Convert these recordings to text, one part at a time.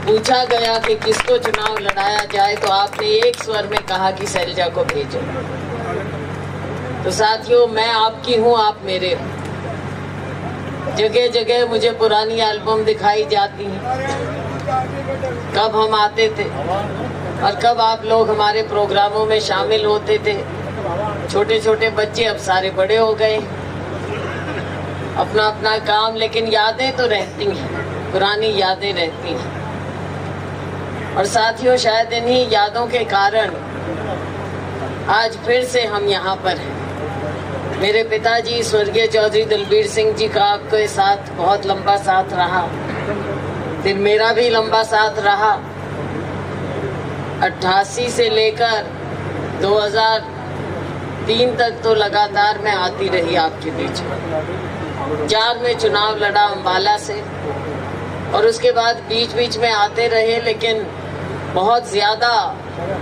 पूछा गया कि किसको चुनाव लड़ाया जाए तो आपने एक स्वर में कहा कि शैलजा को भेजो। तो साथियों, मैं आपकी हूँ, आप मेरे हो। जगह जगह मुझे पुरानी एल्बम दिखाई जाती हैं, कब हम आते थे और कब आप लोग हमारे प्रोग्रामों में शामिल होते थे। छोटे छोटे बच्चे अब सारे बड़े हो गए, अपना अपना काम, लेकिन यादें तो रहती हैं, पुरानी यादें रहती हैं। और साथियों, शायद इन्हीं यादों के कारण आज फिर से हम यहाँ पर हैं। मेरे पिताजी स्वर्गीय चौधरी दलबीर सिंह जी का आपके साथ बहुत लंबा साथ रहा, फिर मेरा भी लंबा साथ रहा। 88 से लेकर 2003 तक तो लगातार मैं आती रही आपके बीच में। 4 में चुनाव लड़ा अम्बाला से, और उसके बाद बीच बीच में आते रहे, लेकिन बहुत ज़्यादा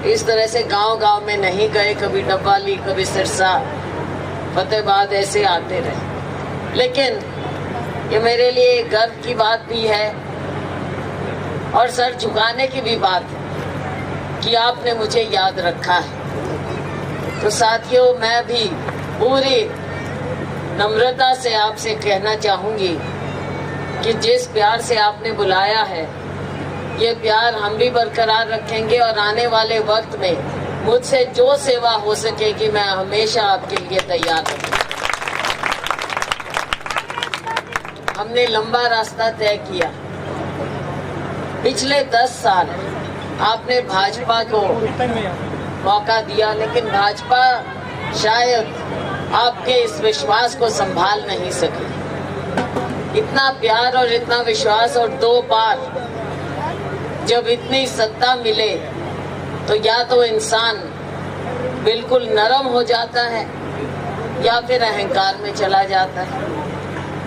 इस तरह से गांव-गांव में नहीं गए। कभी डब्बाली, कभी सिरसा, फतेहाबाद, ऐसे आते रहे। लेकिन ये मेरे लिए गर्व की बात भी है और सर झुकाने की भी बात है कि आपने मुझे याद रखा है। तो साथियों, मैं भी पूरी नम्रता से आपसे कहना चाहूँगी कि जिस प्यार से आपने बुलाया है, ये प्यार हम भी बरकरार रखेंगे और आने वाले वक्त में मुझसे जो सेवा हो सकेगी मैं हमेशा आपके लिए तैयार हूँ। हमने लंबा रास्ता तय किया। पिछले 10 साल आपने भाजपा को मौका दिया, लेकिन भाजपा शायद आपके इस विश्वास को संभाल नहीं सकी। इतना प्यार और इतना विश्वास, और 2 बार जब इतनी सत्ता मिले तो या तो इंसान बिल्कुल नरम हो जाता है या फिर अहंकार में चला जाता है।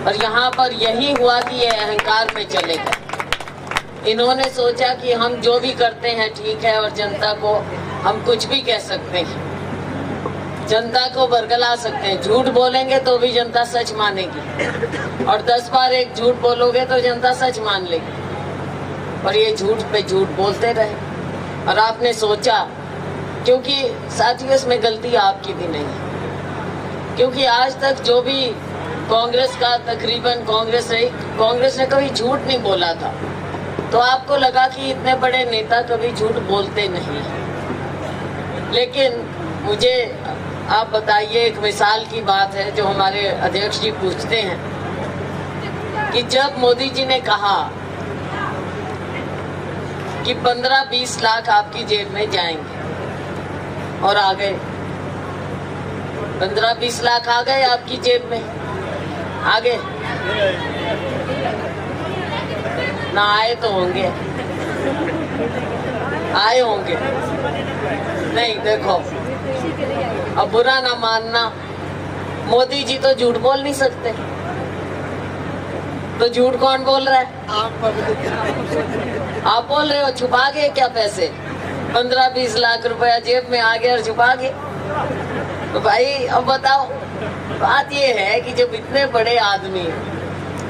और यहाँ पर यही हुआ कि ये अहंकार में चले गए। इन्होंने सोचा कि हम जो भी करते हैं ठीक है, और जनता को हम कुछ भी कह सकते हैं, जनता को बरगला सकते हैं। झूठ बोलेंगे तो भी जनता सच मानेगी, और 10 बार एक झूठ बोलोगे तो जनता सच मान लेगी। और ये झूठ पे झूठ बोलते रहे। और आपने सोचा, क्योंकि साथियों इसमें गलती आपकी भी नहीं है, क्योंकि आज तक जो भी कांग्रेस का तकरीबन कांग्रेस ने कभी झूठ नहीं बोला था, तो आपको लगा कि इतने बड़े नेता कभी झूठ बोलते नहीं। लेकिन मुझे आप बताइए, एक मिसाल की बात है जो हमारे अध्यक्ष जी पूछते हैं कि जब मोदी जी ने कहा कि 15-20 लाख आपकी जेब में जाएंगे, और आ गए 15-20 लाख आ गए आपकी जेब में, आ गए ना? आए तो होंगे, आए होंगे। नहीं, देखो, अब बुरा ना मानना, मोदी जी तो झूठ बोल नहीं सकते, तो झूठ कौन बोल रहा है? आप बोल रहे हो। छुपा गए क्या पैसे? 15-20 लाख रुपया जेब में आ गया और छुपा गए। तो भाई अब बताओ, बात ये है कि जब इतने बड़े आदमी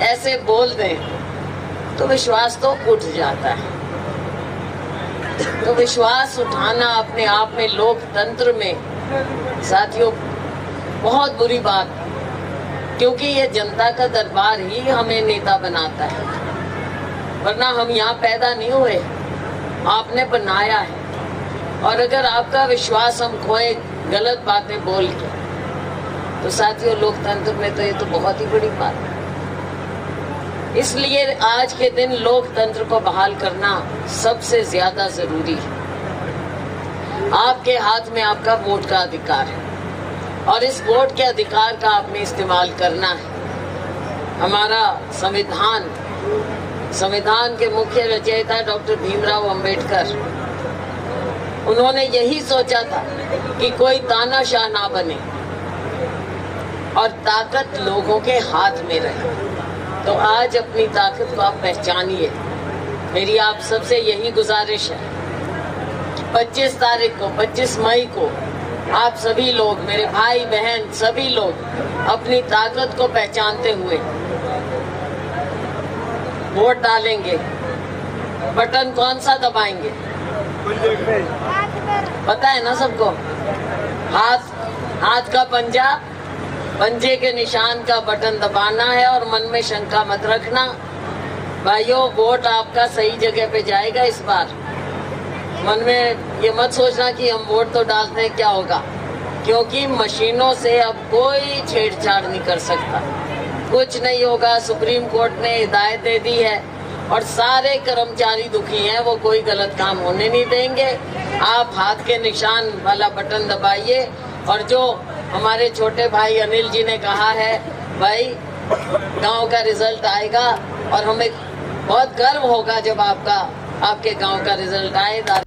ऐसे बोल दें तो विश्वास तो उठ जाता है। तो विश्वास उठाना अपने आप में लोकतंत्र में साथियों बहुत बुरी बात, क्योंकि ये जनता का दरबार ही हमें नेता बनाता है, वरना हम यहाँ पैदा नहीं हुए, आपने बनाया है। और अगर आपका विश्वास हम खोए गलत बातें बोल के, तो साथियों लोकतंत्र में तो ये तो बहुत ही बड़ी बात है। इसलिए आज के दिन लोकतंत्र को बहाल करना सबसे ज्यादा जरूरी है। आपके हाथ में आपका वोट का अधिकार है, और इस वोट के अधिकार का आपने इस्तेमाल करना है। हमारा संविधान के मुख्य रचयिता डॉक्टर भीमराव अंबेडकर, उन्होंने यही सोचा था कि कोई तानाशाह ना बने और ताकत लोगों के हाथ में रहे। तो आज अपनी ताकत को आप पहचानिए। मेरी आप सबसे यही गुजारिश है, 25 तारीख को, 25 मई को आप सभी लोग, मेरे भाई बहन सभी लोग अपनी ताकत को पहचानते हुए वोट डालेंगे। बटन कौन सा दबाएंगे? पता है ना सबको? हाथ का पंजे के निशान का बटन दबाना है और मन में शंका मत रखना। भाइयों, वोट आपका सही जगह पे जाएगा इस बार। मन में ये मत सोचना कि हम वोट तो डालते हैं, क्या होगा, क्योंकि मशीनों से अब कोई छेड़छाड़ नहीं कर सकता, कुछ नहीं होगा। सुप्रीम कोर्ट ने हिदायत दे दी है और सारे कर्मचारी दुखी हैं, वो कोई गलत काम होने नहीं देंगे। आप हाथ के निशान वाला बटन दबाइए। और जो हमारे छोटे भाई अनिल जी ने कहा है, भाई गांव का रिजल्ट आएगा और हमें बहुत गर्व होगा जब आपके गांव का रिजल्ट आए।